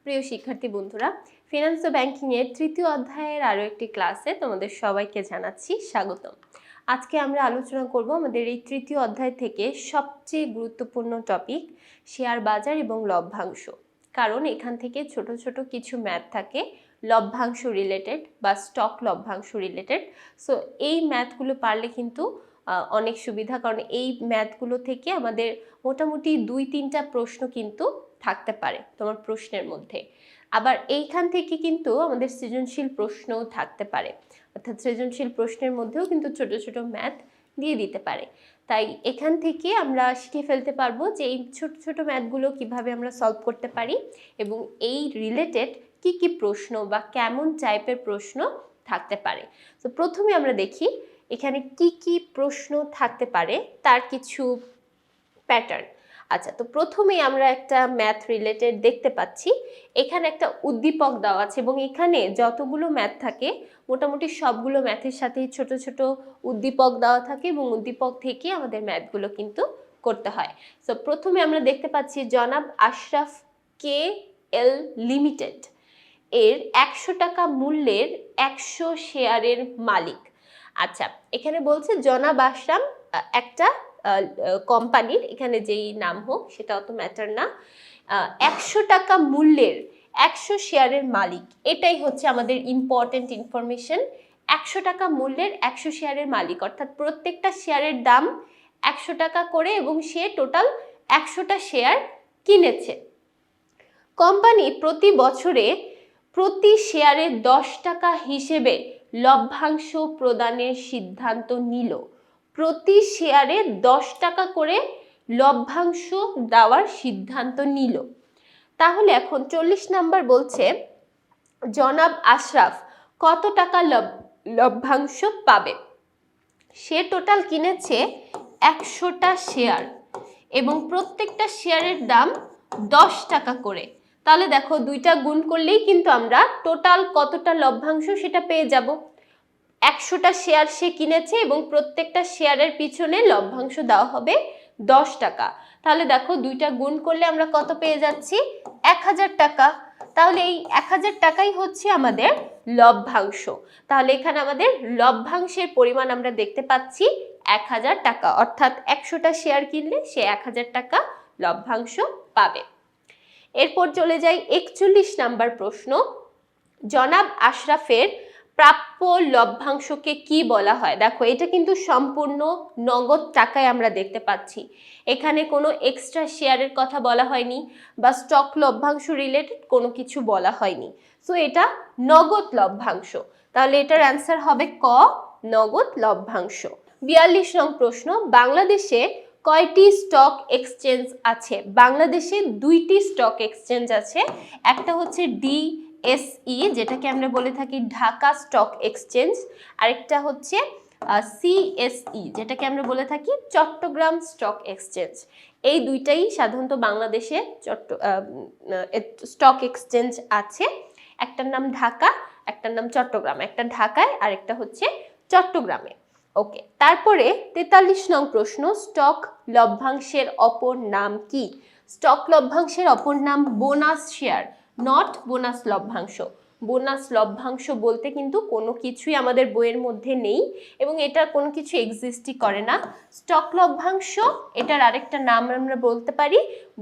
প্রিয় শিক্ষার্থী বন্ধুরা, ফিনান্স ও ব্যাংকিং এর তৃতীয় অধ্যায়ের আরো একটি ক্লাসে তোমাদের সবাইকে জানাচ্ছি স্বাগতম। আজকে আমরা আলোচনা করব আমাদের এই তৃতীয় অধ্যায় থেকে সবচেয়ে গুরুত্বপূর্ণ টপিক শেয়ার বাজার এবং লভ্যাংশ। কারণ এখান থেকে ছোট ছোট কিছু ম্যাথ থাকে লভ্যাংশ রিলেটেড বা স্টক লভ্যাংশ রিলেটেড। সো এই ম্যাথগুলো পারলে কিন্তু অনেক সুবিধা, কারণ এই ম্যাথগুলো থেকে আমাদের মোটামুটি 2-3টা প্রশ্ন কিন্তু থাকতে পারে তোমার প্রশ্নের মধ্যে। আবার এইখান থেকে কিন্তু আমাদের সৃজনশীল প্রশ্নও থাকতে পারে, অর্থাৎ সৃজনশীল প্রশ্নের মধ্যেও কিন্তু ছোট ছোট ম্যাথ দিয়ে দিতে পারে। তাই এখান থেকে আমরা শিখে ফেলতে পারবো যে এই ছোট ছোট ম্যাথগুলো কিভাবে আমরা সলভ করতে পারি এবং এই রিলেটেড কি কি প্রশ্ন বা কেমন টাইপের প্রশ্ন থাকতে পারে। তো প্রথমে আমরা দেখি এখানে কি কি প্রশ্ন থাকতে পারে তার কিছু প্যাটার্ন। আচ্ছা, তো প্রথমেই আমরা একটা ম্যাথ রিলেটেড দেখতে পাচ্ছি। এখানে একটা উদ্দীপক দেওয়া আছে এবং এখানে যতগুলো ম্যাথ থাকে মোটামুটি সবগুলো ম্যাথের সাথেই ছোট ছোট উদ্দীপক দেওয়া থাকে এবং উদ্দীপক থেকে আমাদের ম্যাথগুলো কিন্তু করতে হয়। সো প্রথমে আমরা দেখতে পাচ্ছি জনাব আশরাফ কে এল লিমিটেড এর 100 টাকা মূল্যের 100 শেয়ারের মালিক। আচ্ছা, এখানে বলছে জনাব আশরাফ একটা কোম্পানির, এখানে যেই নাম হোক সেটা অত ম্যাটার না, 100 টাকা মূল্যের 100 শেয়ারের মালিক, এটাই হচ্ছে আমাদের ইম্পর্টেন্ট ইনফরমেশন। 100 টাকা মূল্যের 100 শেয়ারের মালিক, অর্থাৎ প্রত্যেকটা শেয়ারের দাম 100 টাকা করে এবং সে টোটাল 100টা শেয়ার কিনেছে। কোম্পানি প্রতি বছরে প্রতি শেয়ারে 10 টাকা হিসেবে লভ্যাংশ প্রদানের সিদ্ধান্ত নিল। প্রতি শেয়ারে 10 টাকা করে লভ্যাংশ দেওয়ার সিদ্ধান্ত নিল। তাহলে এখন 40 নাম্বার বলছে জনাব আশরাফ কত টাকা লভ্যাংশ পাবে। সে টোটাল কিনেছে 100টা শেয়ার এবং প্রত্যেকটা শেয়ারের দাম 10 টাকা করে। তাহলে দেখো দুইটা গুণ করলেই কিন্তু আমরা টোটাল কতটা লভ্যাংশ সেটা পেয়ে যাব। 100টা শেয়ার সে কিনেছে এবং প্রত্যেকটা শেয়ারের পিছনে লভ্যাংশ দেওয়া হবে 10 টাকা। তাহলে দেখো দুইটা গুণ করলে আমরা কত পেয়ে যাচ্ছি, 1000 টাকা। তাহলে এই 1000 টাকাই হচ্ছে আমাদের লভ্যাংশ। তাহলে এখানে আমাদের লভ্যাংশের পরিমাণ আমরা দেখতে পাচ্ছি 1000 টাকা, অর্থাৎ 100টা শেয়ার কিনলে সে 1000 টাকা লভ্যাংশ পাবে। এরপর চলে যাই 41 নাম্বার প্রশ্ন, জনাব আশরাফের প্রাপ্য লভ্যাংশকে কি বলা হয়। দেখো এটা কিন্তু সম্পূর্ণ নগদ টাকায় আমরা দেখতে পাচ্ছি, এখানে কোনো এক্সট্রা শেয়ারের কথা বলা হয়নি বা স্টক লভ্যাংশ রিলেটেড কোনো কিছু বলা হয়নি। সো এটা নগদ লভ্যাংশ, তাহলে এটার অ্যান্সার হবে ক, নগদ লভ্যাংশ। 42 নং প্রশ্ন, বাংলাদেশে কয়টি স্টক এক্সচেঞ্জ আছে। বাংলাদেশে 2টি স্টক এক্সচেঞ্জ আছে, একটা হচ্ছে DSE যেটাকে আমরা বলে থাকি ঢাকা স্টক এক্সচেঞ্জ, আরেকটা হচ্ছে CSE যেটাকে আমরা বলে থাকি চট্টগ্রাম স্টক এক্সচেঞ্জ। এই দুইটাই সাধারণত বাংলাদেশে স্টক এক্সচেঞ্জ আছে, একটার নাম ঢাকা একটার নাম চট্টগ্রাম, একটা ঢাকায় আর একটা হচ্ছে চট্টগ্রামে। ওকে, তারপরে 43 নং প্রশ্ন, স্টক লভ্যাংশের অপর নাম কি। স্টক লভ্যাংশের অপর নাম বোনাস শেয়ার, নট বোনাস লভ্যাংশ। বোনাস লভ্যাংশ বলতে কিন্তু কোনো কিছুই আমাদের বইয়ের মধ্যে নেই এবং এটা কোনো কিছু এক্সিস্টই করে না। স্টক লভ্যাংশ এটার আরেকটা নাম আমরা বলতে পারি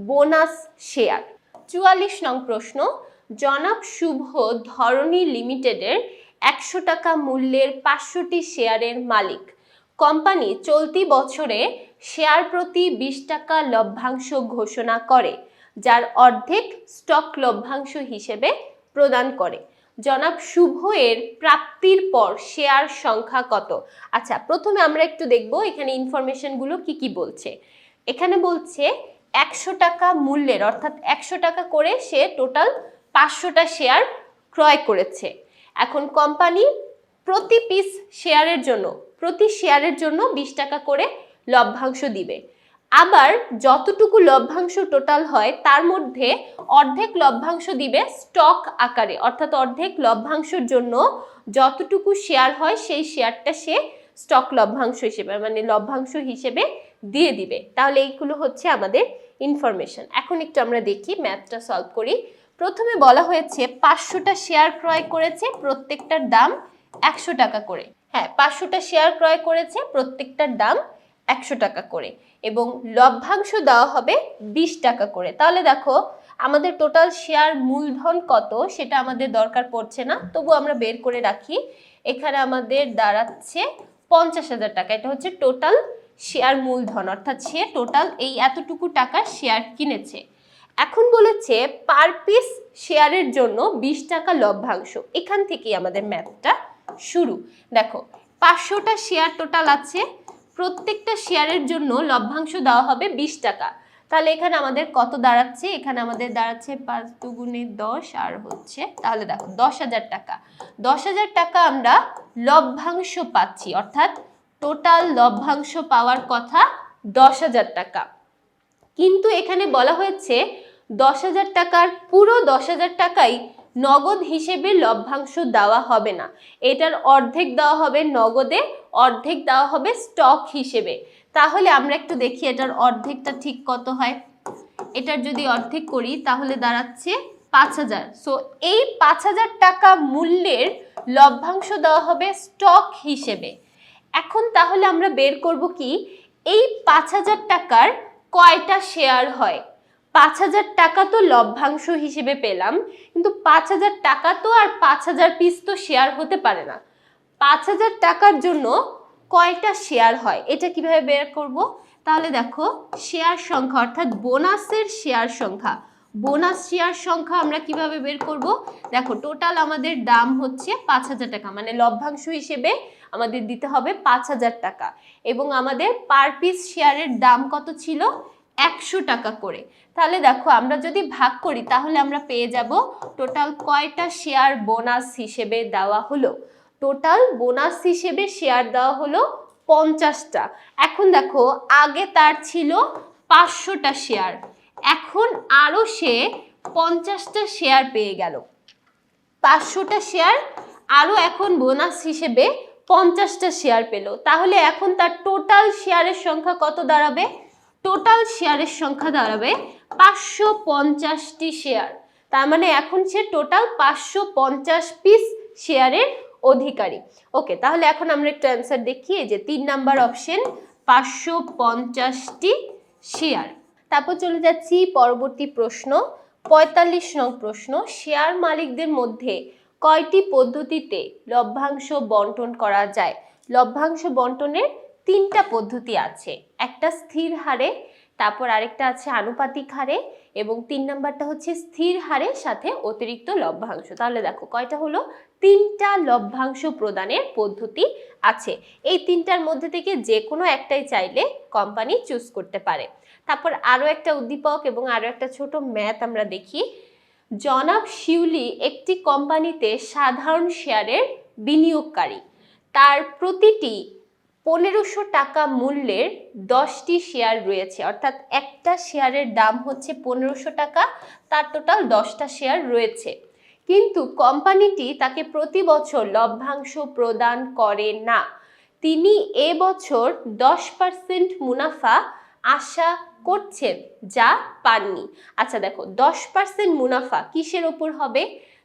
বোনাস শেয়ার। 44 নং প্রশ্ন, জনাব শুভ ধরণী লিমিটেডের 100 টাকা মূল্যের 500টি শেয়ারের মালিক। কোম্পানি চলতি বছরে শেয়ার প্রতি 20 টাকা লভ্যাংশ ঘোষণা করে, যার অর্ধেক স্টক লভ্যাংশ হিসেবে প্রদান করে। জনাব শুভ এর প্রাপ্তির পর শেয়ার সংখ্যা কত। আচ্ছা, প্রথমে আমরা একটু দেখব এখানে ইনফরমেশনগুলো কি কি বলছে। এখানে বলছে 100 টাকা মূল্যের, অর্থাৎ 100 টাকা করে সে টোটাল 500টা শেয়ার ক্রয় করেছে। এখন কোম্পানি প্রতি পিস শেয়ারের জন্য, প্রতি শেয়ারের জন্য 20 টাকা করে লভ্যাংশ দিবে। আবার যতটুকু লভ্যাংশ টোটাল হয় তার মধ্যে অর্ধেক লভ্যাংশ দিবে স্টক আকারে, অর্থাৎ অর্ধেক লভ্যাংশের জন্য যতটুকু শেয়ার হয় সেই শেয়ারটা সে স্টক লভ্যাংশ হিসেবে মানে লভ্যাংশ হিসেবে দিয়ে দিবে। তাহলে এইগুলো হচ্ছে আমাদের ইনফরমেশন। এখন একটু আমরা দেখি ম্যাথটা সলভ করি। প্রথমে বলা হয়েছে 500টা শেয়ার ক্রয় করেছে, প্রত্যেকটার দাম 100 টাকা করে। হ্যাঁ, 500টা শেয়ার ক্রয় করেছে, প্রত্যেকটার দাম 100 টাকা করে, এবং লভ্যাংশ দেওয়া হবে 20 টাকা করে। তাহলে দেখো আমাদের টোটাল শেয়ার মূলধন কত সেটা আমাদের দরকার পড়ছে না, তবু আমরা বের করে রাখি। এখানে আমাদের দাঁড়াচ্ছে 50,000 টাকা। এটা হচ্ছে টোটাল শেয়ার মূলধন, অর্থাৎ সে টোটাল এই এতটুকু টাকা শেয়ার কিনেছে। এখন বলেছে পার পিস শেয়ারের জন্য 20 টাকা লভ্যাংশ। এখান থেকেই আমাদের ম্যাথটা শুরু। দেখো 500টা শেয়ার টোটাল আছে, প্রত্যেকটা শেয়ারের জন্য লভ্যাংশ দেওয়া হবে 20 টাকা। তাহলে এখানে আমাদের কত দাঁড়াচ্ছে? এখানে আমাদের দাঁড়াচ্ছে 5 দুগুণে 10 আর হচ্ছে, তাহলে দেখো 10,000 টাকা। 10,000 টাকা আমরা লভ্যাংশ পাচ্ছি, অর্থাৎ টোটাল লভ্যাংশ পাওয়ার কথা 10,000 টাকা। কিন্তু এখানে বলা হয়েছে 10,000 টাকার পুরো 10,000 টাকাই নগদ হিসেবে লভ্যাংশ দেওয়া হবে না, এটার অর্ধেক দেওয়া হবে নগদে, অর্ধেক দেওয়া হবে স্টক হিসেবে। তাহলে আমরা একটু দেখি এটার অর্ধেকটা ঠিক কত হয়। এটার যদি অর্ধেক করি তাহলে দাঁড়াচ্ছে 5,000। সো এই 5,000 টাকা মূল্যের লভ্যাংশ দেওয়া হবে স্টক হিসেবে। এখন তাহলে আমরা বের করব কি এই 5,000 টাকার কয়টা শেয়ার হয়। 5,000 টাকা তো লভ্যাংশ হিসেবে পেলাম, কিন্তু 5,000 টাকা তো আর 5,000 পিস তো শেয়ার হতে পারে না। 5,000 টাকার জন্য কয়টা শেয়ার হয় এটা কিভাবে বের করব? তাহলে দেখো শেয়ার সংখ্যা, অর্থাৎ বোনাসের শেয়ার সংখ্যা, বোনাস শেয়ার সংখ্যা আমরা কিভাবে বের করব? দেখো টোটাল আমাদের দাম হচ্ছে 5,000 টাকা, মানে লভ্যাংশ হিসেবে আমাদের দিতে হবে 5,000 টাকা, এবং আমাদের পার পিস শেয়ারের দাম কত ছিল? 100 টাকা করে। তাহলে দেখো আমরা যদি ভাগ করি তাহলে আমরা পেয়ে যাব টোটাল কয়টা শেয়ার বোনাস হিসেবে দেওয়া হলো। টোটাল বোনাস হিসেবে শেয়ার দেওয়া হলো 50টা। এখন দেখো আগে তার ছিল 500টা শেয়ার, এখন আরো সে 50টা শেয়ার পেয়ে গেল। 500টা শেয়ার আরো এখন বোনাস হিসেবে 50টা শেয়ার পেল। তাহলে এখন তার টোটাল শেয়ারের সংখ্যা কত দাঁড়াবে? টোটাল শেয়ারের সংখ্যা দাঁড়াবে 550টি শেয়ার। তার মানে এখন সে টোটাল 550 পিস শেয়ারের অধিকারী। ওকে, তাহলে এখন আমরা একটু অ্যান্সার দেখি। এই যে 3 নাম্বার অপশন, 550টি শেয়ার। তারপর চলে যাচ্ছি পরবর্তী প্রশ্ন, 45 নং প্রশ্ন। শেয়ার মালিকদের মধ্যে কয়টি পদ্ধতিতে লভ্যাংশ বন্টন করা যায়? লভ্যাংশ বন্টনের 3টা পদ্ধতি আছে, একটা স্থির হারে, তারপর আরেকটা আছে আনুপাতিক হারে, এবং 3 নাম্বারটা হচ্ছে স্থির হারে সাথে অতিরিক্ত লভ্যাংশ। তাহলে দেখো কয়টা হলো? 3টা লভ্যাংশ প্রদানের পদ্ধতি আছে। এই 3টার মধ্যে থেকে যে কোনো একটাই চাইলে কোম্পানি চুজ করতে পারে। তারপর আরো একটা উদ্দীপক এবং আরো একটা ছোট ম্যাথ আমরা দেখি। জনাব শিউলি একটি কোম্পানিতে সাধারণ শেয়ারের বিনিয়োগকারী। তার প্রতিটি 1500 টাকা মূল্যের 10টি শেয়ার রয়েছে, অর্থাৎ একটা শেয়ারের দাম হচ্ছে 1500 টাকা, তার টোটাল 10টা শেয়ার রয়েছে। কিন্তু কোম্পানিটি তাকে প্রতি বছর লভ্যাংশ প্রদান করে না। তিনি এবছর 10% মুনাফা আশা করছেন যা পাননি। আচ্ছা দেখো 10% মুনাফা কিসের ওপর হবে?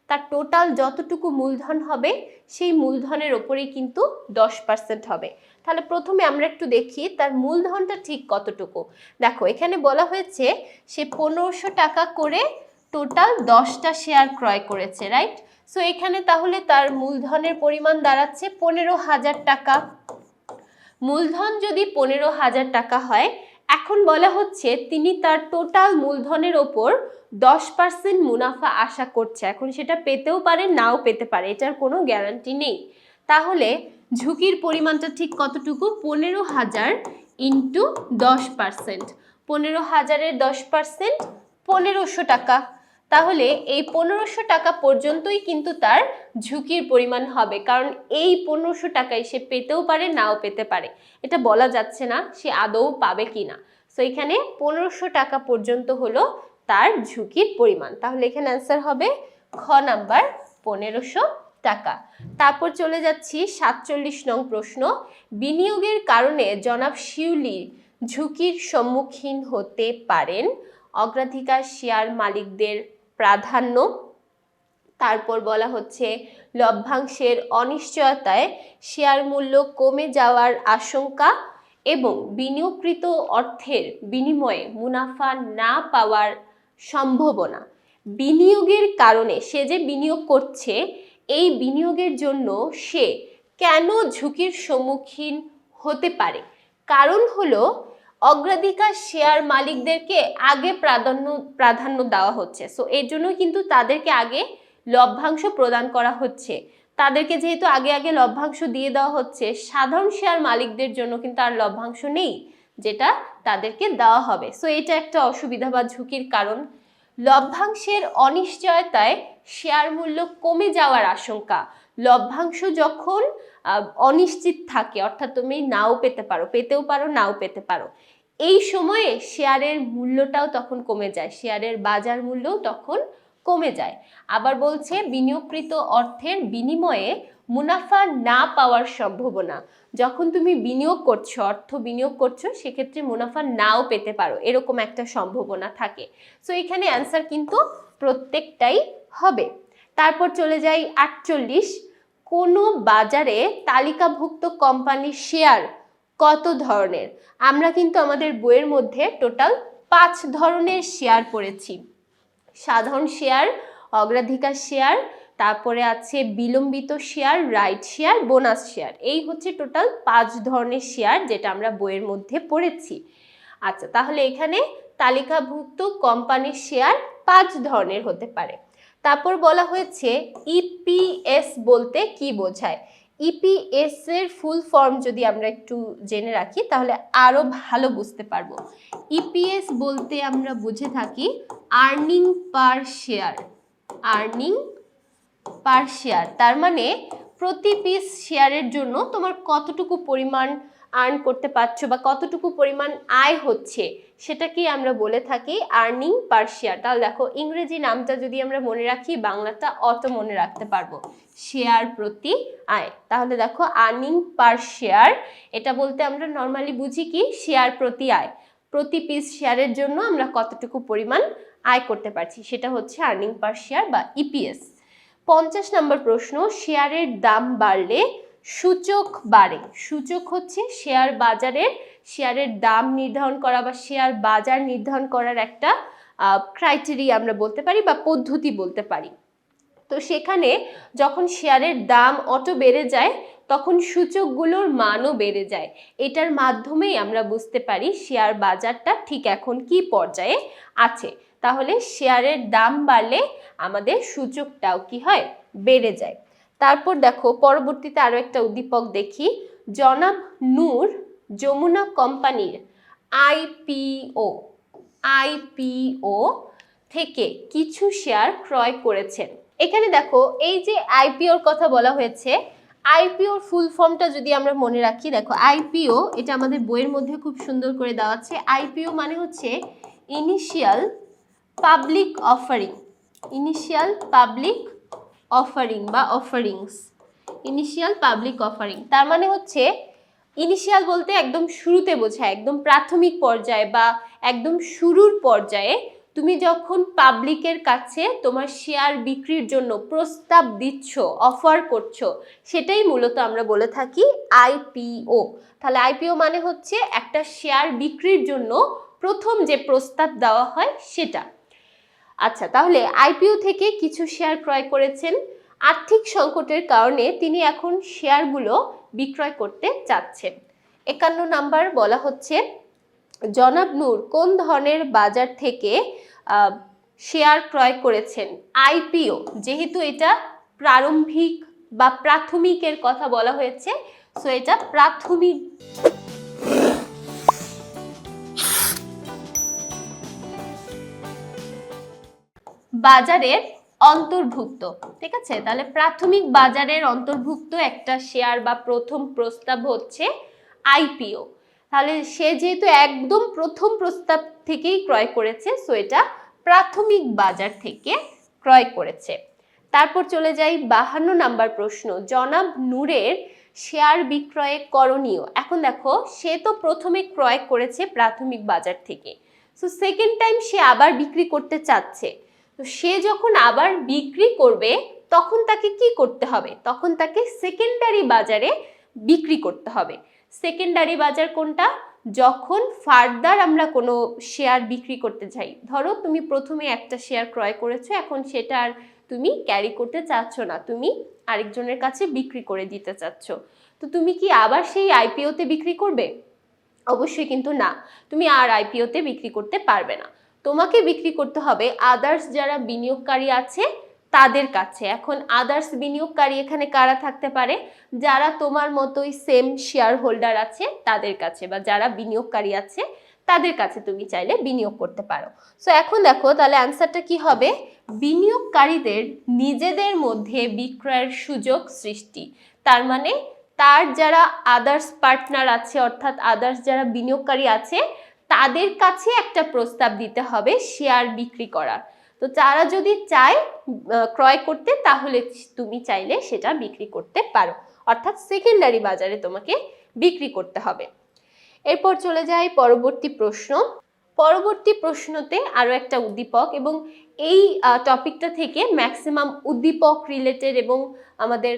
তার টোটাল যতটুকু মূলধন হবে সেই মূলধনের ওপরেই কিন্তু 10% হবে। তাহলে প্রথমে আমরা একটু দেখি তার মূলধনটা ঠিক কতটুকু। দেখো এখানে বলা হয়েছে সে 1500 টাকা করে টোটাল 10টা শেয়ার ক্রয় করেছে, রাইট? সো এখানে তাহলে তার মূলধনের পরিমাণ দাঁড়াচ্ছে 15,000 টাকা। মূলধন যদি 15,000 টাকা হয়, এখন বলা হচ্ছে তিনি তার টোটাল মূলধনের ওপর 10% মুনাফা আশা করছে। এখন সেটা পেতেও পারে নাও পেতে পারে, এটার কোনো গ্যারান্টি নেই। তাহলে ঝুঁকির পরিমাণটা ঠিক কতটুকু? 15,000 ইন্টু 10%। 15,000-এর 10% 1500 টাকা। তাহলে এই 1500 টাকা পর্যন্তই কিন্তু তার ঝুঁকির পরিমাণ হবে, কারণ এই 1500 টাকায় সে পেতেও পারে নাও পেতে পারে, এটা বলা যাচ্ছে না সে আদৌ পাবে কিনা। সো এখানে 1500 টাকা পর্যন্ত হলো তার ঝুঁকির পরিমাণ। তাহলে এখানে অ্যান্সার হবে খ নাম্বার 1500 টাকা। তারপর চলে যাচ্ছি 47 নং প্রশ্ন। বিনিয়োগের কারণে জনাব শিউলি ঝুঁকির সম্মুখীন হতে পারেন। অগ্রাধিকার শেয়ার মালিকদের প্রাধান্য, তারপর বলা হচ্ছে লভ্যাংশের অনিশ্চয়তায় শেয়ার মূল্য কমে যাওয়ার আশঙ্কা এবং বিনিয়োগকৃত অর্থের বিনিময়ে মুনাফা না পাওয়ার সম্ভাবনা। বিনিয়োগের কারণে সে যে বিনিয়োগ করছে, এই বিনিয়োগের জন্য সে কেন ঝুঁকির সম্মুখীন হতে পারে? কারণ হলো অগ্রাধিকার শেয়ার মালিকদেরকে আগে প্রাধান্য দেওয়া হচ্ছে। সো এর জন্য কিন্তু তাদেরকে আগে লভ্যাংশ প্রদান করা হচ্ছে। তাদেরকে যেহেতু আগে আগে লভ্যাংশ দিয়ে দেওয়া হচ্ছে, সাধারণ শেয়ার মালিকদের জন্য কিন্তু আর লভ্যাংশ নেই যেটা তাদেরকে দেওয়া হবে। সো এটা একটা অসুবিধা বা ঝুঁকির কারণ। লভ্যাংশের অনিশ্চয়তায় শেয়ার মূল্য কমে যাওয়ার আশঙ্কা। লভ্যাংশ যখন অনিশ্চিত থাকে, অর্থাৎ তুমি নাও পেতে পারো, পেতেও পারো, নাও পেতে পারো, এই সময়ে শেয়ারের মূল্যটাও তখন কমে যায়, শেয়ারের বাজার মূল্যও তখন কমে যায়। আবার বলছে বিনিয়োগকৃত অর্থের বিনিময়ে মুনাফা না পাওয়ার সম্ভাবনা। যখন তুমি বিনিয়োগ করছো, অর্থ বিনিয়োগ করছো, সেক্ষেত্রে মুনাফা নাও পেতে পারো, এরকম একটা সম্ভাবনা থাকে। সো এখানে অ্যান্সার কিন্তু প্রত্যেকটাই হবে। তারপর চলে যাই 48, কোনো বাজারে তালিকাভুক্ত কোম্পানির শেয়ার কত ধরনের? আমরা কিন্তু আমাদের বইয়ের মধ্যে টোটাল 5 ধরনের শেয়ার পড়েছি। সাধারণ শেয়ার, অগ্রাধিকার শেয়ার, তারপরে আছে বিলম্বিত share, right share, bonus share. এই হচ্ছে টোটাল 5 ধরনের শেয়ার যেটা আমরা বইয়ের মধ্যে পড়েছি। আচ্ছা, তাহলে এখানে তালিকাভুক্ত কোম্পানির শেয়ার 5 ধরনের হতে পারে। তারপর বলা হয়েছে ইপিএস বলতে কি বোঝায়? ইপিএস এর ফুল ফর্ম যদি আমরা একটু জেনে রাখি তাহলে আরো ভালো বুঝতে পারবো। ইপিএস বলতে আমরা বুঝে থাকি আর্নিং পার শেয়ার। আর্নিং পার শেয়ার তার মানে প্রতি পিস শেয়ারের জন্য তোমার কতটুকু পরিমাণ আর্ন করতে পারছো বা কতটুকু পরিমাণ আয় হচ্ছে, সেটাকেই আমরা বলে থাকি আর্নিং পার শেয়ার। তাহলে দেখো, ইংরেজি নামটা যদি আমরা মনে রাখি, বাংলাটা অত মনে রাখতে পারবো, শেয়ার প্রতি আয়। তাহলে দেখো, আর্নিং পার শেয়ার, এটা বলতে আমরা নর্মালি বুঝি কি, শেয়ার প্রতি আয়। প্রতি পিস শেয়ারের জন্য আমরা কতটুকু পরিমাণ আয় করতে পারছি, সেটা হচ্ছে আর্নিং পার শেয়ার বা ইপিএস। 50 নম্বর প্রশ্ন, শেয়ারের দাম বাড়লে সূচক বাড়ে। সূচক হচ্ছে শেয়ার বাজারের, শেয়ারের দাম নির্ধারণ করা বা শেয়ার বাজার নির্ধারণ করার একটা ক্রাইটেরিয়া আমরা বলতে পারি বা পদ্ধতি বলতে পারি। তো সেখানে যখন শেয়ারের দাম অত বেড়ে যায়, তখন সূচকগুলোর মানও বেড়ে যায়। এটার মাধ্যমেই আমরা বুঝতে পারি শেয়ার বাজারটা ঠিক এখন কি পর্যায়ে আছে। তাহলে শেয়ারের দাম বাড়লে আমাদের সূচকটাও কি হয়, বেড়ে যায়। তারপর দেখো, পরবর্তীতে আরো একটা উদ্দীপক দেখি। জনাব নূর যমুনা কোম্পানির আইপিও থেকে কিছু শেয়ার ক্রয় করেছেন। এখানে দেখো, এই যে আইপিওর কথা বলা হয়েছে, আইপিওর ফুল ফর্মটা যদি আমরা মনে রাখি, দেখো আইপিও, এটা আমাদের বইয়ের মধ্যে খুব সুন্দর করে দেওয়া আছে। আইপিও মানে হচ্ছে initial public offering. Initial public offering বা অফারিংস, ইনিশিয়াল পাবলিক অফারিং। তার মানে হচ্ছে ইনিশিয়াল বলতে একদম শুরুতে বোঝায়, একদম প্রাথমিক পর্যায়ে বা একদম শুরুর পর্যায়ে তুমি যখন পাবলিকের কাছে তোমার শেয়ার বিক্রির জন্য প্রস্তাব দিচ্ছ, অফার করছো, সেটাই মূলত আমরা বলে থাকি আইপিও। তাহলে আইপিও মানে হচ্ছে একটা শেয়ার বিক্রির জন্য প্রথম যে প্রস্তাব দেওয়া হয় সেটা। আচ্ছা, তাহলে আইপিও থেকে কিছু শেয়ার ক্রয় করেছেন। আর্থিক সংকটের কারণে তিনি এখন শেয়ারগুলো বিক্রয় করতে চাচ্ছেন। 51 নাম্বার বলা হচ্ছে জনাব নূর কোন ধরনের বাজার থেকে শেয়ার ক্রয় করেছেন? আইপিও, যেহেতু এটা প্রারম্ভিক বা প্রাথমিকের কথা বলা হয়েছে, সো এটা প্রাথমিক বাজারের অন্তর্ভুক্ত। ঠিক আছে, তাহলে প্রাথমিক বাজারের অন্তর্ভুক্ত একটা শেয়ার বা প্রথম প্রস্তাব হচ্ছে আইপিও। তাহলে সে যেহেতু একদম প্রথম প্রস্তাব থেকেই ক্রয় করেছে, সো এটা প্রাথমিক বাজার থেকে ক্রয় করেছে। তারপর চলে যাই 52 নাম্বার প্রশ্ন, জনাব নূরের শেয়ার বিক্রয়ে করণীয়। এখন দেখো, সে তো প্রথমে ক্রয় করেছে প্রাথমিক বাজার থেকে, সো সেকেন্ড টাইম সে আবার বিক্রি করতে চাচ্ছে। তো সে যখন আবার বিক্রি করবে তখন তাকে কি করতে হবে? তখন তাকে সেকেন্ডারি বাজারে বিক্রি করতে হবে। সেকেন্ডারি বাজার কোনটা? যখন ফার্দার আমরা কোনো শেয়ার বিক্রি করতে যাই, ধরো তুমি প্রথমে একটা শেয়ার ক্রয় করেছো, এখন সেটা আর তুমি ক্যারি করতে চাচ্ছ না, তুমি আরেকজনের কাছে বিক্রি করে দিতে চাচ্ছ, তো তুমি কি আবার সেই আইপিওতে বিক্রি করবে? অবশ্যই কিন্তু না, তুমি আর আইপিওতে বিক্রি করতে পারবে না। তোমাকে বিক্রি করতে হবে আদার্স যারা বিনিয়োগকারী আছে তাদের কাছে। এখন আদার্স বিনিয়োগকারী এখানে কারা থাকতে পারে? যারা তোমার মতোই সেম শেয়ার হোল্ডার আছে তাদের কাছে, বা যারা বিনিয়োগকারী আছে তাদের কাছে তুমি চাইলে বিনিয়োগ করতে পারো। সো এখন দেখো তাহলে অ্যান্সারটা কি হবে? বিনিয়োগকারীদের নিজেদের মধ্যে বিক্রয়ের সুযোগ সৃষ্টি। তার মানে তার যারা আদার্স পার্টনার আছে, অর্থাৎ আদার্স যারা বিনিয়োগকারী আছে তাদের কাছে একটা প্রস্তাব দিতে হবে শেয়ার বিক্রি করার। তো তারা যদি চায় ক্রয় করতে, তাহলে তুমি চাইলে সেটা বিক্রি করতে পারো, অর্থাৎ সেকেন্ডারি বাজারে তোমাকে বিক্রি করতে হবে। এরপর চলে যাই পরবর্তী প্রশ্ন। পরবর্তী প্রশ্নতে আরো একটা উদ্দীপক, এবং এই টপিকটা থেকে ম্যাক্সিমাম উদ্দীপক রিলেটেড এবং আমাদের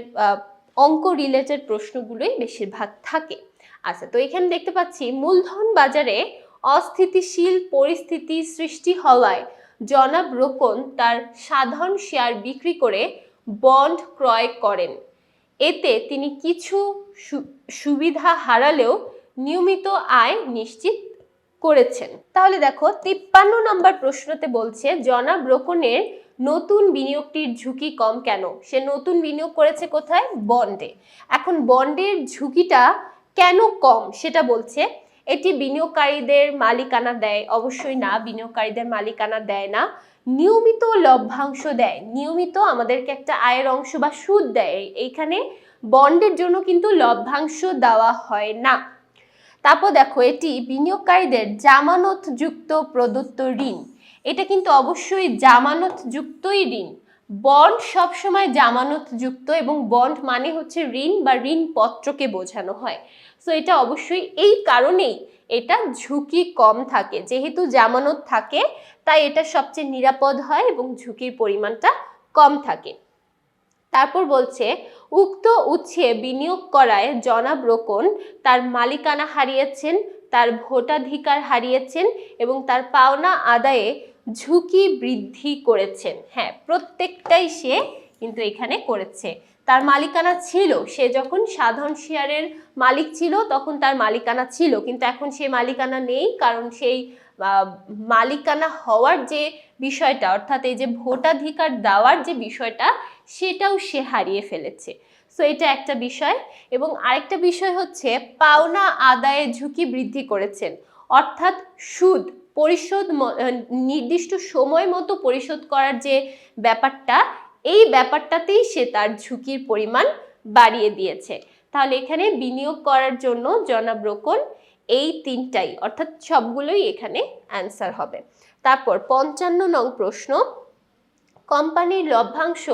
অঙ্ক রিলেটেড প্রশ্নগুলোই বেশিরভাগ থাকে। আচ্ছা, তো এখানে দেখতে পাচ্ছি মূলধন বাজারে অস্থিতিশীল পরিস্থিতি সৃষ্টি হওয়ায় জনাব রোকন তার সাধারণ শেয়ার বিক্রি করে বন্ড ক্রয় করেন। এতে তিনি কিছু সুবিধা হারালেও নিয়মিত আয় নিশ্চিত করেছেন। তাহলে দেখো 53 নম্বর প্রশ্নতে বলছে জনাব রোকনের নতুন বিনিয়োগটির ঝুঁকি কম কেন? সে নতুন বিনিয়োগ করেছে কোথায়? বন্ডে। এখন বন্ডের ঝুঁকিটা কেন কম সেটা বলছে। এটি বিনিয়োগকারীদের মালিকানা দেয়? অবশ্যই না, বিনিয়োগকারীদের মালিকানা দেয় না। নিয়মিত লভ্যাংশ দেয়, নিয়মিত আমাদেরকে একটা আয়ের অংশ বা সুদ দেয়। এইখানে বন্ডের জন্য কিন্তু লভ্যাংশ দেওয়া হয় না। তারপর দেখো এটি বিনিয়োগকারীদের জামানতযুক্ত প্রদত্ত ঋণ। এটা কিন্তু অবশ্যই জামানতযুক্তই ঋণ। বন্ড সবসময় জামানতযুক্ত, এবং বন্ড মানে হচ্ছে ঋণ বা ঋণপত্রকে বোঝানো হয়। সো এটা অবশ্যই এই কারণেই এটা ঝুঁকি কম থাকে, যেহেতু জামানত থাকে তাই এটা সবচেয়ে নিরাপদ হয় এবং ঝুঁকির পরিমাণটা কম থাকে। তারপর বলছে উক্ত উৎসে বিনিয়োগ করায় জনাব রোকন তার মালিকানা হারিয়েছেন, তার ভোটাধিকার হারিয়েছেন এবং তার পাওনা আদায়ে ঝুঁকি বৃদ্ধি করেছেন। হ্যাঁ, প্রত্যেকটাই সে কিন্তু এখানে করেছে। তার মালিকানা ছিল, সে যখন সাধারণ শেয়ারের মালিক ছিল তখন তার মালিকানা ছিল, কিন্তু এখন সে মালিকানা নেই, কারণ সেই মালিকানা হওয়ার যে বিষয়টা, অর্থাৎ এই যে ভোটাধিকার দেওয়ার যে বিষয়টা, সেটাও সে হারিয়ে ফেলেছে। সো এটা একটা বিষয়। এবং আরেকটা বিষয় হচ্ছে পাওনা আদায়ে ঝুঁকি বৃদ্ধি করেছেন, অর্থাৎ সুদ পরিশোধ নির্দিষ্ট সময় মতো পরিশোধ করার যে ব্যাপারটা, এই ব্যাপারটাতেই সে তার ঝুঁকির পরিমাণ বাড়িয়ে দিয়েছে। তাহলে এখানে বিনিয়োগ করার জন্য জনাব রোকন এই তিনটাই, অর্থাৎ সবগুলোই এখানে অ্যান্সার হবে। তারপর 55 নং প্রশ্ন, কোম্পানির লভ্যাংশ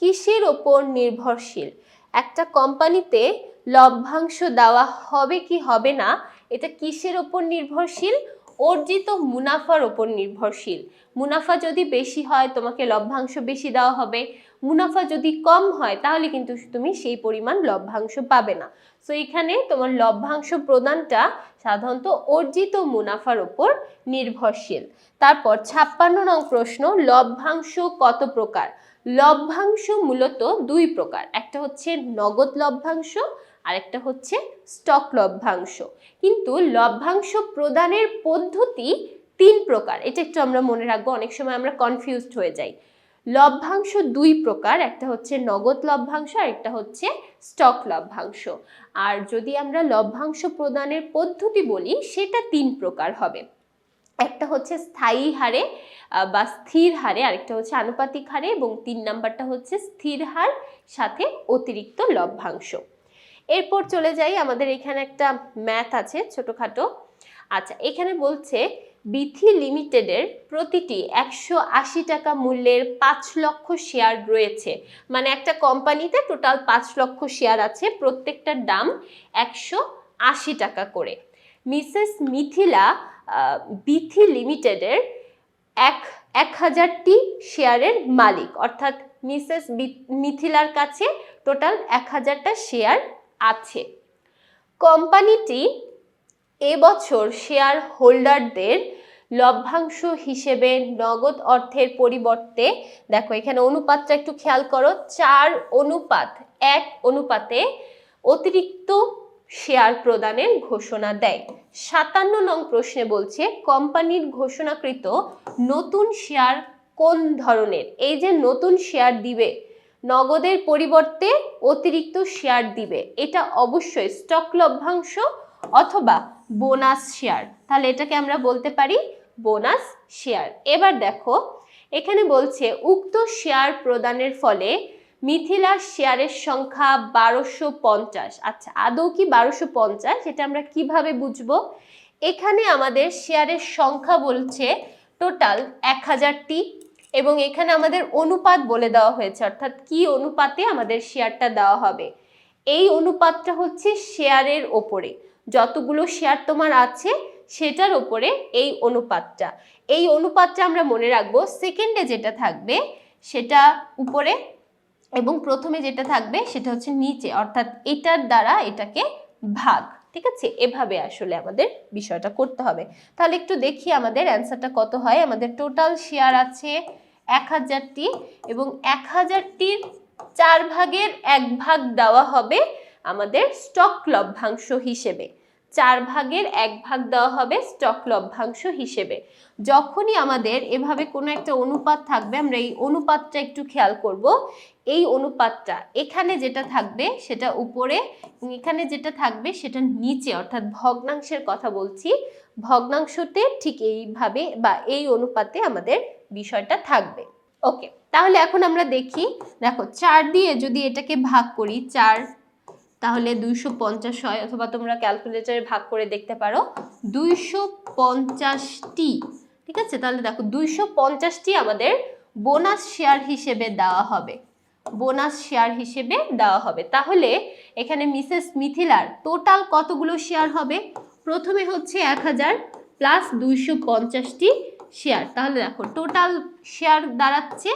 কিসের ওপর নির্ভরশীল? একটা কোম্পানিতে লভ্যাংশ দেওয়া হবে কি হবে না, এটা কিসের ওপর নির্ভরশীল? অর্জিত মুনাফার ওপর নির্ভরশীল। মুনাফা যদি বেশি হয় তোমাকে লভ্যাংশ বেশি দেওয়া হবে, মুনাফা যদি কম হয় তাহলে কিন্তু তুমি সেই পরিমাণ লভ্যাংশ পাবে না। সো এখানে তোমার লভ্যাংশ প্রদানটা সাধারণত অর্জিত মুনাফার ওপর নির্ভরশীল। তারপর 56 নং প্রশ্ন, লভ্যাংশ কত প্রকার? লভ্যাংশ মূলত দুই প্রকার, একটা হচ্ছে নগদ লভ্যাংশ আর একটা হচ্ছে স্টক লভ্যাংশ। কিন্তু লভ্যাংশ প্রদানের পদ্ধতি তিন প্রকার, এটা একটু আমরা মনে রাখবো, অনেক সময় আমরা কনফিউজড হয়ে যাই। লভ্যাংশ দুই প্রকার, একটা হচ্ছে নগদ লভ্যাংশ আর একটা হচ্ছে স্টক লভ্যাংশ। আর যদি আমরা লভ্যাংশ প্রদানের পদ্ধতি বলি সেটা তিন প্রকার হবে। একটা হচ্ছে স্থায়ী হারে বা স্থির হারে, আরেকটা হচ্ছে আনুপাতিক হারে, এবং 3 নাম্বারটা হচ্ছে স্থির হার সাথে অতিরিক্ত লভ্যাংশ। এরপর চলে যাই, আমাদের এখানে একটা ম্যাথ আছে ছোটখাটো। আচ্ছা, এখানে বলছে বিথি লিমিটেডের প্রতিটি 180 টাকা মূল্যের 5 লক্ষ শেয়ার রয়েছে। মানে একটা কোম্পানিতে টোটাল 5 লক্ষ শেয়ার আছে, প্রত্যেকটার দাম 180 টাকা করে। মিসেস মিথিলা বিথি লিমিটেডের 1000টি শেয়ারের মালিক, অর্থাৎ মিসেস মিথিলার কাছে টোটাল 1000টা শেয়ার আছে। কোম্পানিটি এবছর শেয়ার হোল্ডারদের লভ্যাংশ হিসেবে নগদ অর্থের পরিবর্তে, দেখো এখানে অনুপাতটা একটু খেয়াল করো, 4:1 অনুপাতে অতিরিক্ত শেয়ার প্রদানের ঘোষণা দেয়। 57 নং প্রশ্নে বলছে কোম্পানির ঘোষণাকৃত নতুন শেয়ার কোন ধরনের? এই যে নতুন শেয়ার দিবে, নগদের পরিবর্তে অতিরিক্ত শেয়ার দিবে, এটা অবশ্যই স্টক লভ্যাংশ অথবা বোনাস শেয়ার, তাহলে এটাকে আমরা বলতে পারি বোনাস শেয়ার। এবার দেখো এখানে বলছে উক্ত শেয়ার প্রদানের ফলে মিথিলার শেয়ারের সংখ্যা 1250। আচ্ছা, আদৌ কি 1250? এটা আমরা কিভাবে বুঝবো? এখানে আমাদের শেয়ারের সংখ্যা বলছে টোটাল 1000টি এবং এখানে আমাদের অনুপাত বলে দেওয়া হয়েছে, অর্থাৎ কি অনুপাতে আমাদের শেয়ারটা দেওয়া হবে। এই অনুপাতটা হচ্ছে শেয়ারের ওপরে, যতগুলো শেয়ার তোমার আছে সেটার ওপরে এই অনুপাতটা। এই অনুপাতটা আমরা মনে রাখবো, সেকেন্ডে যেটা থাকবে সেটা উপরে এবং প্রথমে যেটা থাকবে সেটা হচ্ছে নিচে, অর্থাৎ এটার দ্বারা এটাকে ভাগ। ঠিক আছে, এভাবে আসলে আমাদের বিষয়টা করতে হবে। তাহলে একটু দেখি আমাদের অ্যান্সারটা কত হয়। আমাদের টোটাল শেয়ার আছে 1000টি এবং 1000টির 1/4 দেওয়া হবে আমাদের স্টক লভ্যাংশ হিসেবে। 1/4 দেওয়া হবে স্টক লভ্যাংশ হিসেবে। যখনই আমাদের এভাবে কোনো একটা অনুপাত থাকবে, আমরা এই অনুপাতটা একটু খেয়াল করব। এই অনুপাতটা এখানে যেটা থাকবে সেটা উপরে এবং এখানে যেটা থাকবে সেটা নিচে, অর্থাৎ ভগ্নাংশের কথা বলছি। ভগ্নাংশতে ঠিক এইভাবে বা এই অনুপাতে আমাদের বিষয়টা থাকবে। ওকে, তাহলে এখন আমরা দেখি, দেখো 4 দিয়ে যদি এটাকে ভাগ করি, 4 তাহলে 250 হয়, অথবা তোমরা ক্যালকুলেটরে ভাগ করে দেখতে পারো 250টি। ঠিক আছে, তাহলে দেখো 250টি আমাদের বোনাস শেয়ার হিসেবে দেওয়া হবে, বোনাস শেয়ার হিসেবে দেওয়া হবে। তাহলে এখানে মিসেস মিথিলার টোটাল কতগুলো শেয়ার হবে? প্রথমে হচ্ছে 1000 প্লাস 250টি শেয়ার, তাহলে দেখো টোটাল শেয়ার দাঁড়াচ্ছে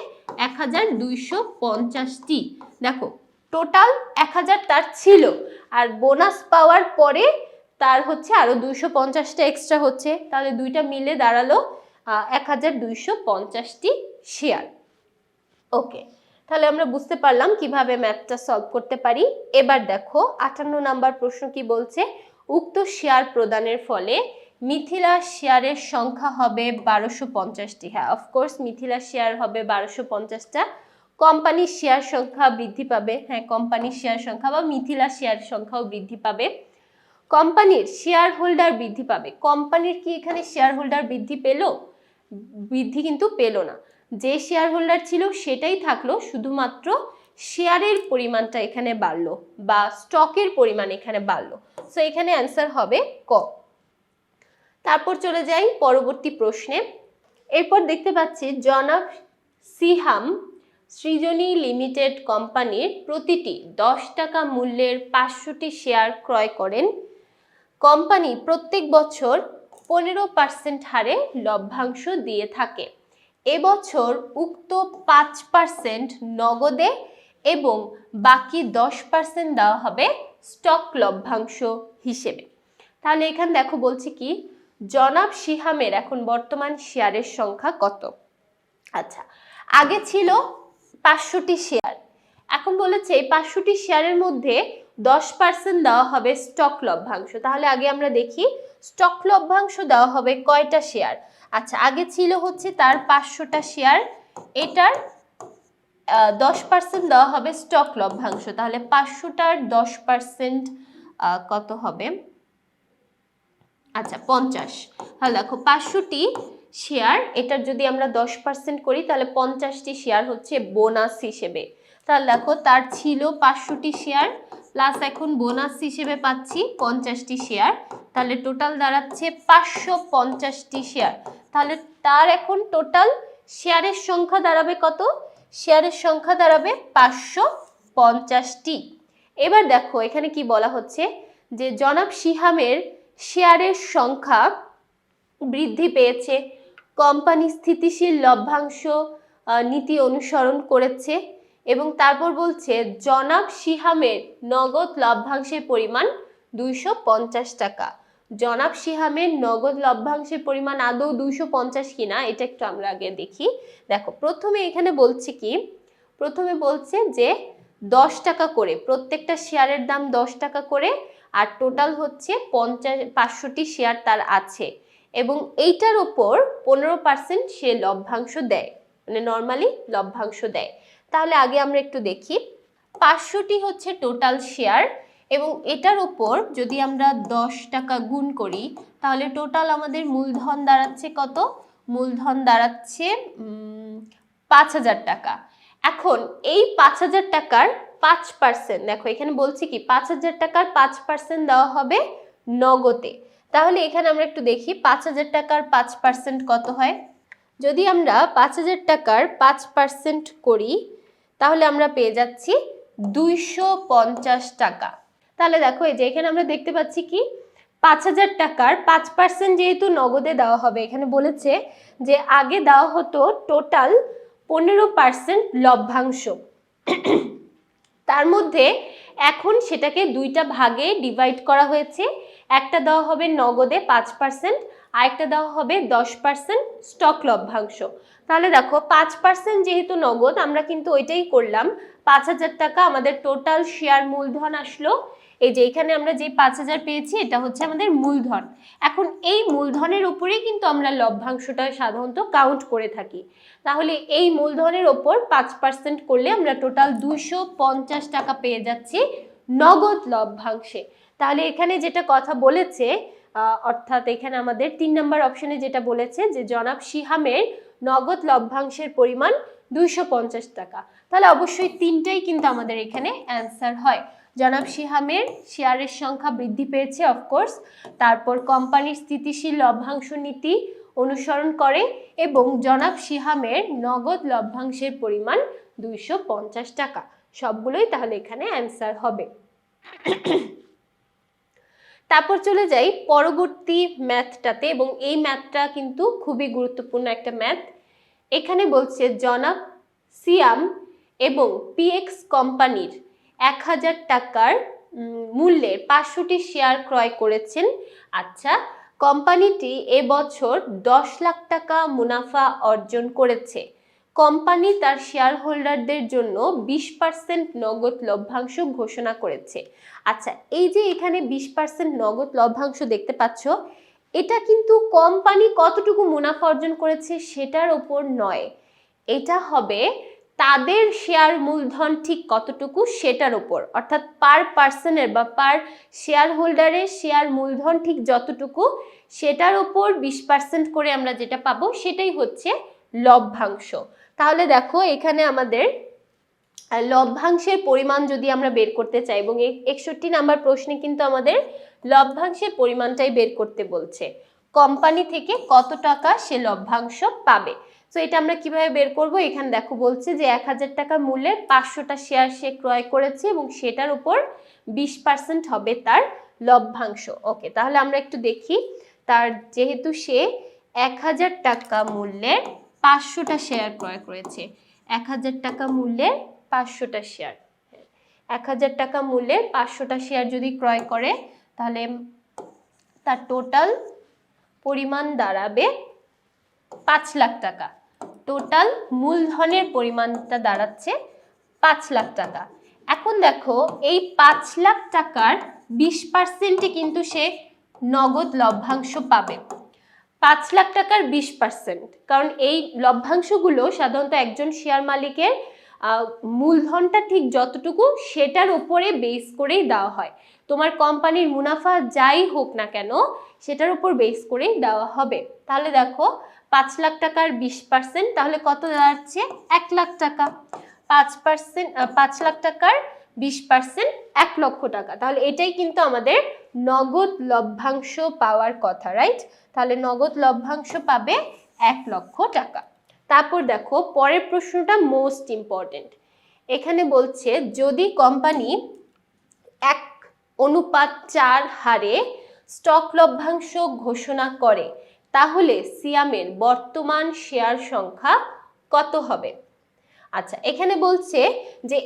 1250টি। দেখো টোটাল 1000 তার ছিল, আর বোনাস পাওয়ার পরে তার হচ্ছে আরো 250টা এক্সট্রা হচ্ছে, তাহলে দুইটা মিলে দাঁড়ালো 1250টি শেয়ার। ওকে, তাহলে আমরা বুঝতে পারলাম কিভাবে ম্যাথটা সলভ করতে পারি। এবার দেখো 58 নাম্বার প্রশ্ন কি বলছে, উক্ত শেয়ার প্রদানের ফলে মিথিলা শেয়ারের সংখ্যা হবে 1250টি। হ্যাঁ, অফকোর্স মিথিলা শেয়ার হবে 1250টা। কোম্পানির শেয়ার সংখ্যা বৃদ্ধি পাবে, হ্যাঁ কোম্পানির শেয়ার সংখ্যা বা মিথিলা শেয়ার সংখ্যাও বৃদ্ধি পাবে। কোম্পানির শেয়ার হোল্ডার বৃদ্ধি পাবে। কোম্পানির কি এখানে শেয়ার হোল্ডার বৃদ্ধি পেল? বৃদ্ধি কিন্তু পেল না, যে শেয়ার হোল্ডার ছিল সেটাই থাকলো, শুধুমাত্র শেয়ারের পরিমাণটা এখানে বাড়লো বা স্টকের পরিমাণ এখানে বাড়লো। সো এখানে অ্যান্সার হবে ক। তারপর চলে যাই পরবর্তী প্রশ্নে। এরপর দেখতে পাচ্ছি জনাব সিহাম সৃজনী লিমিটেড কোম্পানির প্রতিটি 10 টাকা মূল্যের 500টি শেয়ার ক্রয় করেন। কোম্পানি প্রত্যেক বছর 15% হারে লভ্যাংশ দিয়ে থাকে। এবছর উক্ত 5% নগদে এবং বাকি 10% দেওয়া হবে স্টক লভ্যাংশ হিসেবে। তাহলে এখানে দেখো বলছি কি, জনাব সিহামের এখন বর্তমান শেয়ারের সংখ্যা কত? আচ্ছা, আগে ছিল 500টি শেয়ার, এখন বলেছে এই 500টি শেয়ারের মধ্যে 10% দেওয়া হবে স্টক লভ্যাংশ। তাহলে আগে আমরা দেখি স্টক লভ্যাংশ দেওয়া হবে কয়টা শেয়ার। আচ্ছা, আগে ছিল হচ্ছে তার 500টা শেয়ার, এটার 10% দেওয়া হবে স্টক লভ্যাংশ। তাহলে 500টার 10% কত হবে? আচ্ছা 50। তাহলে দেখো 500টি শেয়ার, এটার যদি আমরা 10% করি তাহলে 50টি শেয়ার হচ্ছে বোনাস হিসেবে। তাহলে দেখো তার ছিল 500টি শেয়ার প্লাস এখন বোনাস হিসেবে পাচ্ছি 50টি শেয়ার, তাহলে টোটাল দাঁড়াচ্ছে 550টি শেয়ার। তাহলে তার এখন টোটাল শেয়ারের সংখ্যা দাঁড়াবে কত? শেয়ারের সংখ্যা দাঁড়াবে 550টি। এবার দেখো এখানে কি বলা হচ্ছে যে জনাব সিহামের শেয়ারের সংখ্যা বৃদ্ধি পেয়েছে কোম্পানি স্থিতিশীল লভ্যাংশ নীতি অনুসরণ করেছে এবং তারপর বলছে জনাব সিহামের নগদ লভ্যাংশের পরিমাণ 250 টাকা। জনাব সিহামের নগদ লভ্যাংশের পরিমাণ আদৌ 250 কিনা এটা একটু আমরা আগে দেখি। দেখো প্রথমে এখানে বলছে কি, প্রথমে বলছে যে 10 টাকা করে, প্রত্যেকটা শেয়ারের দাম 10 টাকা করে, আর টোটাল হচ্ছে 500টি শেয়ার তার আছে এবং এইটার ওপর 15% সে লভ্যাংশ দেয়, মানে নর্মালি লভ্যাংশ দেয়। তাহলে আগে আমরা একটু দেখি, 500টি হচ্ছে টোটাল শেয়ার এবং এটার উপর যদি আমরা 10 টাকা গুণ করি তাহলে টোটাল আমাদের মূলধন দাঁড়াচ্ছে কত? মূলধন দাঁড়াচ্ছে 5000 টাকা। এখন এই 5000 টাকার 5%, দেখো এখানে বলছি কি 5000 টাকার 5% দেওয়া হবে নগদে। তাহলে এখানে আমরা একটু দেখি 5000 টাকার 5% কত হয়। যদি আমরা 5000 টাকার 5% করি তাহলে আমরা পেয়ে যাচ্ছি 250 টাকা। তাহলে দেখো এই যে এখানে আমরা দেখতে পাচ্ছি কি 5000 টাকার 5% যেহেতু নগদে দেওয়া হবে, এখানে বলেছে যে আগে দেওয়া হতো টোটাল 15% লভ্যাংশ, তার মধ্যে এখন সেটাকে দুইটা ভাগে ডিভাইড করা হয়েছে। একটা দেওয়া হবে নগদে 5%, আরেকটা দেওয়া হবে 10% স্টক লভ্যাংশ। তাহলে দেখো 5% যেহেতু নগদ, আমরা কিন্তু ওইটাই করলাম। 5000 টাকা আমাদের টোটাল শেয়ার মূলধন আসলো। এই যে এখানে আমরা যে 5000 পেয়েছি এটা হচ্ছে আমাদের মূলধন। এখন এই মূলধনের উপরেই কিন্তু আমরা লভ্যাংশটা সাধারণত কাউন্ট করে থাকি। তাহলে এই মূলধনের ওপর 5% করলে আমরা টোটাল 250 টাকা পেয়ে যাচ্ছি নগদ লভ্যাংশে। তাহলে এখানে যেটা কথা বলেছে, অর্থাৎ এখানে আমাদের 3 নম্বর অপশনে যেটা বলেছে যে জনাব সিহামের নগদ লভ্যাংশের পরিমাণ 250 টাকা, তাহলে অবশ্যই তিনটাই কিন্তু আমাদের এখানে অ্যান্সার হয়। জনাব সিহামের শেয়ারের সংখ্যা বৃদ্ধি পেয়েছে অফকোর্স, তারপর কোম্পানির স্থিতিশীল লভ্যাংশ নীতি অনুসরণ করে এবং জনাব সিহামের নগদ লভ্যাংশের পরিমাণ 250 টাকা, সবগুলোই তাহলে এখানে অ্যান্সার হবে। তারপর চলে যাই পরবর্তী ম্যাথটাতে, এবং এই ম্যাথটা কিন্তু খুবই গুরুত্বপূর্ণ একটা ম্যাথ। এখানে বলছে জনাব সিয়াম এবং পিএক্স কোম্পানির 1000 টাকার মূল্যের 500টি শেয়ার ক্রয় করেছেন। আচ্ছা, কোম্পানিটি এবছর 10 লাখ টাকা মুনাফা অর্জন করেছে। কোম্পানি তার শেয়ার হোল্ডারদের জন্য 20% নগদ লভ্যাংশ ঘোষণা করেছে। আচ্ছা, এই যে এখানে 20% নগদ লভ্যাংশ দেখতে পাচ্ছ, এটা কিন্তু কোম্পানি কতটুকু মুনাফা অর্জন করেছে সেটার উপর নয়, এটা হবে তাদের শেয়ার মূলধন ঠিক কতটুকু সেটার উপর, অর্থাৎ পার পার্সনের বা পার শেয়ার হোল্ডারের শেয়ার মূলধন ঠিক যতটুকু সেটার উপর 20% করে আমরা যেটা পাবো সেটাই হচ্ছে লভ্যাংশ। তাহলে দেখো এখানে আমাদের লভ্যাংশের পরিমাণ যদি আমরা বের করতে চাই, এবং 61 নাম্বার প্রশ্নে কিন্তু আমাদের লভ্যাংশের পরিমাণটাই বের করতে বলছে, কোম্পানি থেকে কত টাকা সে লভ্যাংশ পাবে। তো এটা আমরা কিভাবে বের করব, এখানে দেখো বলছে যে 1000 টাকা মূল্যের 500টা শেয়ার সে ক্রয় করেছে এবং সেটার উপর 20% হবে তার লভ্যাংশ। ওকে, তাহলে আমরা একটু দেখি, তার যেহেতু সে 1000 টাকা মূল্যের 500টা শেয়ার ক্রয় করেছে, 1000 টাকা মূল্যের 500টা শেয়ার, 1000 টাকা মূল্যের 500টা শেয়ার যদি ক্রয় করে তাহলে তার টোটাল পরিমাণ দাঁড়াবে 5 লাখ টাকা। টোটাল মূলধনের পরিমাণটা দাঁড়াচ্ছে 5 লাখ টাকা। এখন দেখো এই 5 লাখ টাকার 20%ই কিন্তু সে নগদ লভ্যাংশ পাবে। 5 লাখ টাকার 20%, কারণ এই লভ্যাংশগুলো সাধারণত একজন শেয়ার মালিকের মূলধনটা ঠিক যতটুকু সেটার উপরে বেস করেই দেওয়া হয়। তোমার কোম্পানির মুনাফা যাই হোক না কেন সেটার উপর বেস করেই দেওয়া হবে। তাহলে দেখো 5 লাখ টাকার 20%, তাহলে কত দাঁড়াচ্ছে 1 লাখ টাকা। 5 লাখ টাকার 20% 1 লক্ষ টাকা। তাহলে এটাই কিন্তু আমাদের নগদ লভ্যাংশ পাওয়ার কথা, রাইট? তাহলে নগদ লভ্যাংশ পাবে 1 লক্ষ টাকা। তারপর দেখো পরের প্রশ্নটা মোস্ট ইম্পর্টেন্ট। এখানে বলছে যদি কোম্পানি 1:4 হারে স্টক লভ্যাংশ ঘোষণা করে তাহলে সিয়ামের বর্তমান শেয়ার সংখ্যা কত হবে? আচ্ছা, এখানে বলছে যে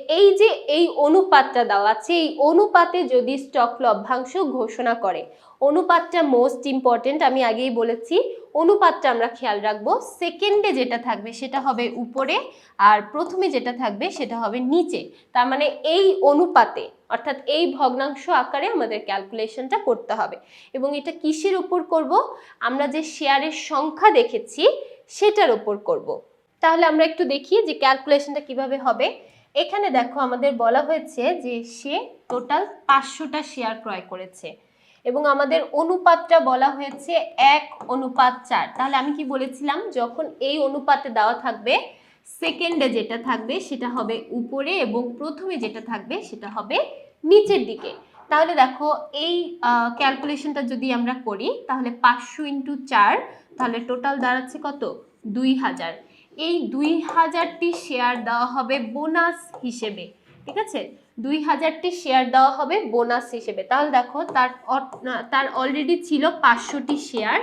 এই অনুপাতটা দেওয়া আছে, এই অনুপাতে যদি স্টক লভ্যাংশ ঘোষণা করে, অনুপাতটা মোস্ট ইম্পর্টেন্ট, আমি আগেই বলেছি অনুপাতটা আমরা খেয়াল রাখবো। সেকেন্ডে যেটা থাকবে সেটা হবে উপরে, আর প্রথমে যেটা থাকবে সেটা হবে নিচে। তার মানে এই অনুপাতে অর্থাৎ এই ভগ্নাংশ আকারে আমাদের ক্যালকুলেশনটা করতে হবে। এবং এটা কিসের উপর করব? আমরা যে শেয়ারের সংখ্যা দেখেছি সেটার উপর করব। তাহলে আমরা একটু দেখি যে ক্যালকুলেশনটা কিভাবে হবে। এখানে দেখো আমাদের বলা হয়েছে যে সে টোটাল 500টা শেয়ার ক্রয় করেছে এবং আমাদের অনুপাতটা বলা হয়েছে 1:4। তাহলে আমি কি বলেছিলাম, যখন এই অনুপাতে দেওয়া থাকবে সেকেন্ডে যেটা থাকবে সেটা হবে উপরে এবং প্রথমে যেটা থাকবে সেটা হবে নিচের দিকে। তাহলে দেখো এই ক্যালকুলেশনটা যদি আমরা করি তাহলে 500 × 4, তাহলে টোটাল দাঁড়াচ্ছে কত? 2000। এই 2000টি শেয়ার দেওয়া হবে বোনাস হিসেবে, ঠিক আছে? 2000টি শেয়ার দেওয়া হবে বোনাস হিসেবে। তাহলে দেখো তার অলরেডি ছিল 500টি শেয়ার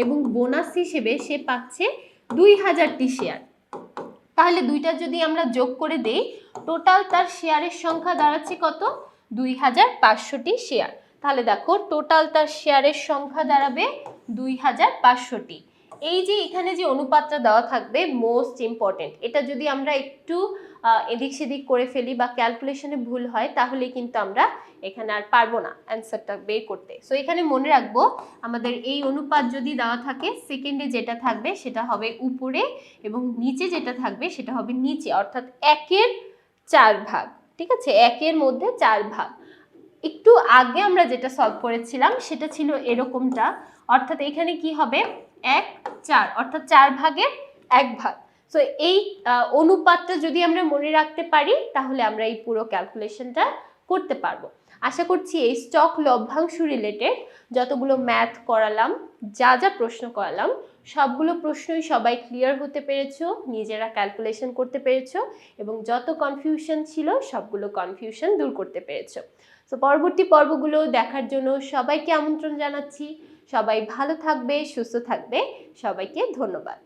এবং বোনাস হিসেবে সে পাচ্ছে 2000টি শেয়ার। তাহলে দুইটা যদি আমরা যোগ করে দেই, টোটাল তার শেয়ারের সংখ্যা দাঁড়াচ্ছে কত? 2500টি শেয়ার। তাহলে দেখো টোটাল তার শেয়ারের সংখ্যা দাঁড়াবে 2500টি। এই যে এখানে যে অনুপাতটা দেওয়া থাকবে মোস্ট ইম্পর্টেন্ট, এটা যদি আমরা একটু এদিক সেদিক করে ফেলি বা ক্যালকুলেশনে ভুল হয় তাহলে কিন্তু আমরা এখানে আর পারবো না অ্যান্সারটা বের করতে। সো এখানে মনে রাখবো আমাদের এই অনুপাত যদি দেওয়া থাকে সেকেন্ডে যেটা থাকবে সেটা হবে উপরে এবং নিচে যেটা থাকবে সেটা হবে নিচে, অর্থাৎ 1/4 ভাগ, ঠিক আছে? 1-এর মধ্যে 4 ভাগ। একটু আগে আমরা যেটা সলভ করেছিলাম সেটা ছিল এরকমটা, অর্থাৎ এখানে কি হবে 1/4 অর্থাৎ 4 ভাগের 1 ভাগ। সো এই অনুপাতটা যদি আমরা মনে রাখতে পারি তাহলে আমরা এই পুরো ক্যালকুলেশনটা করতে পারবো। আশা করছি এই স্টক লভ্যাংশ রিলেটেড যতগুলো ম্যাথ করালাম, যা যা প্রশ্ন করালাম সবগুলো প্রশ্নই সবাই ক্লিয়ার হতে পেরেছো, নিজেরা ক্যালকুলেশন করতে পেরেছো এবং যত কনফিউশন ছিল সবগুলো কনফিউশন দূর করতে পেরেছো। তো পরবর্তী পর্বগুলো দেখার জন্য সবাইকে আমন্ত্রণ জানাচ্ছি। সবাই ভালো থাকবে, সুস্থ থাকবে। সবাইকে ধন্যবাদ।